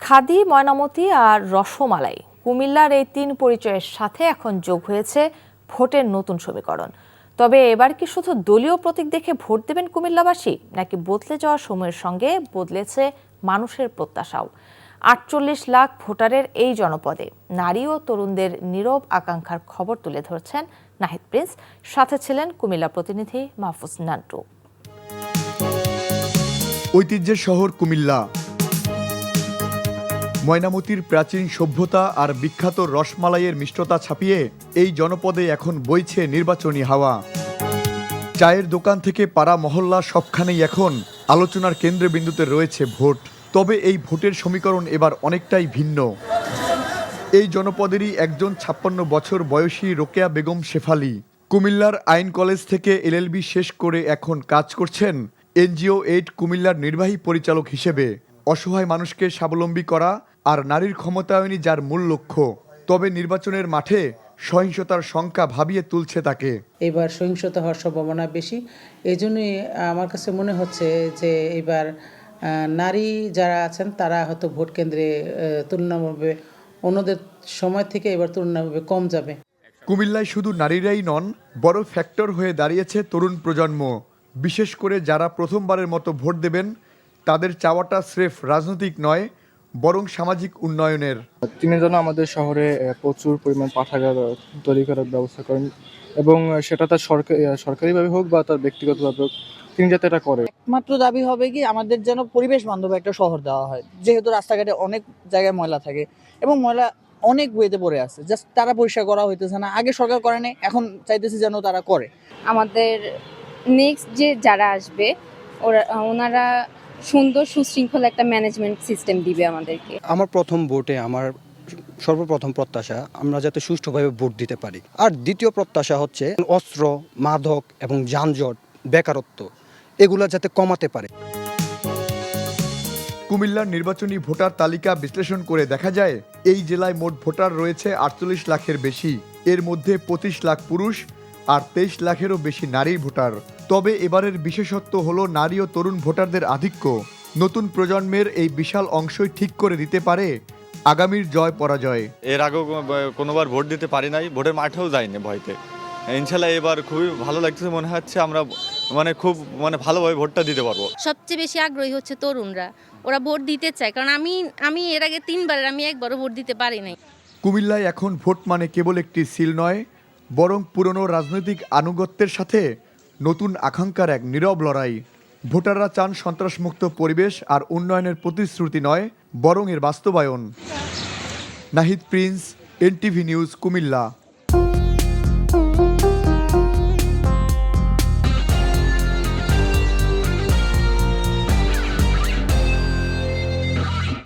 খাদি, ময়নামতি আর রসমালাই কুমিল্লার এই তিন পরিচয়ের সাথে এখন যোগ হয়েছে ভোটের নতুন সমীকরণ। তবে এবার কি শুধু দলীয় প্রতীক দেখে ভোট দেবেন কুমিল্লাবাসী, নাকি বদলে যাওয়া সময়ের সঙ্গে বদলেছে মানুষের প্রত্যাশাও? ৪৮ লাখ ভোটারের এই জনপদে নারী ও তরুণদের নীরব আকাঙ্ক্ষার খবর তুলে ধরছেন নাহিদ প্রিন্স। সাথে ছিলেন কুমিল্লা প্রতিনিধি মাহফুজ নান্টু। ঐতিহ্যের শহর কুমিল্লা, ময়নামতির প্রাচীন সভ্যতা আর বিখ্যাত রসমালাইয়ের মিষ্টতা ছাপিয়ে এই জনপদে এখন বইছে নির্বাচনী হাওয়া। চায়ের দোকান থেকে পাড়া মহল্লা সবখানেই এখন আলোচনার কেন্দ্রবিন্দুতে রয়েছে ভোট। তবে এই ভোটের সমীকরণ এবার অনেকটাই ভিন্ন। এই জনপদেরই একজন ৫৬ বছর বয়সী রোকেয়া বেগম শেফালি কুমিল্লার আইন কলেজ থেকে এলএলবি শেষ করে এখন কাজ করছেন এনজিও ৮ কুমিল্লার নির্বাহী পরিচালক হিসেবে। অসহায় মানুষকে স্বাবলম্বী করা আর নারীর ক্ষমতায়নই যার মূল লক্ষ্য। তবে নির্বাচনের মাঠে সহিংসতার সংখ্যা ভাবিয়ে তুলছে তাকে। এবার সহিংসতা হওয়ার সম্ভাবনা বেশি। এই জন্যই আমার কাছে মনে হচ্ছে যে এবার নারী যারা আছেন তারা হয়তো ভোট কেন্দ্রে তুলনামূলকভাবে অন্যদের সময় থেকে এবার তুলনামূলকভাবে কম যাবে। কুমিল্লায় শুধু নারীরাই নন, বড় ফ্যাক্টর হয়ে দাঁড়িয়েছে তরুণ প্রজন্ম। বিশেষ করে যারা প্রথমবারের মতো ভোট দেবেন, তাদের চাওয়াটা স্রেফ রাজনৈতিক নয়, বরং সামাজিক উন্নয়নের। তিনি যেন আমাদের শহরে প্রচুর পরিমাণ পাঠাগার তৈরি করার ব্যবস্থা করেন এবং সেটা তার সরকারিভাবে হোক বা তার ব্যক্তিগতভাবে হোক, তিনি যাতে এটা করে। একমাত্র দাবি হবে কি, আমাদের যেন পরিবেশ বান্ধব একটা শহর দেওয়া হয়। যেহেতু রাস্তাঘাটে অনেক জায়গায় ময়লা থাকে এবং ময়লা অনেক ওয়েতে পড়ে আছে, জাস্ট তারা পরিষ্কার করা হইতেছে না। আগে সরকার করে নাই, এখন চাইতেছি যেন তারা করে। আমাদের নেক্সট যে যারা আসবে ওনারা সুন্দর সুশৃঙ্খল একটা ম্যানেজমেন্ট সিস্টেম দিবে আমাদেরকে। আমার প্রথম ভোটে আমার সর্বপ্রথম প্রত্যাশা আমরা যাতে সুষ্ঠুভাবে ভোট দিতে পারি। আর দ্বিতীয় প্রত্যাশা হচ্ছে অস্ত্র, মাদক এবং যানজট, বেকারত্ব এগুলা যাতে কমাতে পারে। কুমিল্লার নির্বাচনী ভোটার তালিকা বিশ্লেষণ করে দেখা যায় এই জেলায় মোট ভোটার রয়েছে ৪৮ লাখের বেশি। এর মধ্যে ২৫ লাখ পুরুষ আর ২৩ লাখেরও বেশি নারীর ভোটার। তবে এবারের বিশেষত্ব হলো নারী ও তরুণ ভোটারদের আধিক্য। নতুন প্রজন্মের এই বিশাল অংশই ঠিক করে দিতে পারে আগামীর জয় পরাজয়। এর আগেও কোনোবার ভোট দিতে পারি নাই, ভোটের মাঠেও যাইনি ভয়তে। ইনশাল্লাহ এবার খুবই ভালো লাগতেছে, মনে হচ্ছে আমরা খুব ভালোভাবে ভোটটা দিতে পারবো। সবচেয়ে বেশি আগ্রহী হচ্ছে তরুণরা, ওরা ভোট দিতে চায়। কারণ আমি এর আগে ৩বার, আমি একবারও ভোট দিতে পারি নাই। কুমিল্লায় এখন ভোট মানে কেবল একটি সিল নয়, বরং পুরনো রাজনৈতিক আনুগত্যের সাথে নতুন আকাঙ্ক্ষার এক নীরব লড়াই। ভোটাররা চান সন্ত্রাসমুক্ত পরিবেশ আর উন্নয়নের প্রতিশ্রুতি নয়, বরং এর বাস্তবায়ন। Nahid Prince, NTV news, Comilla.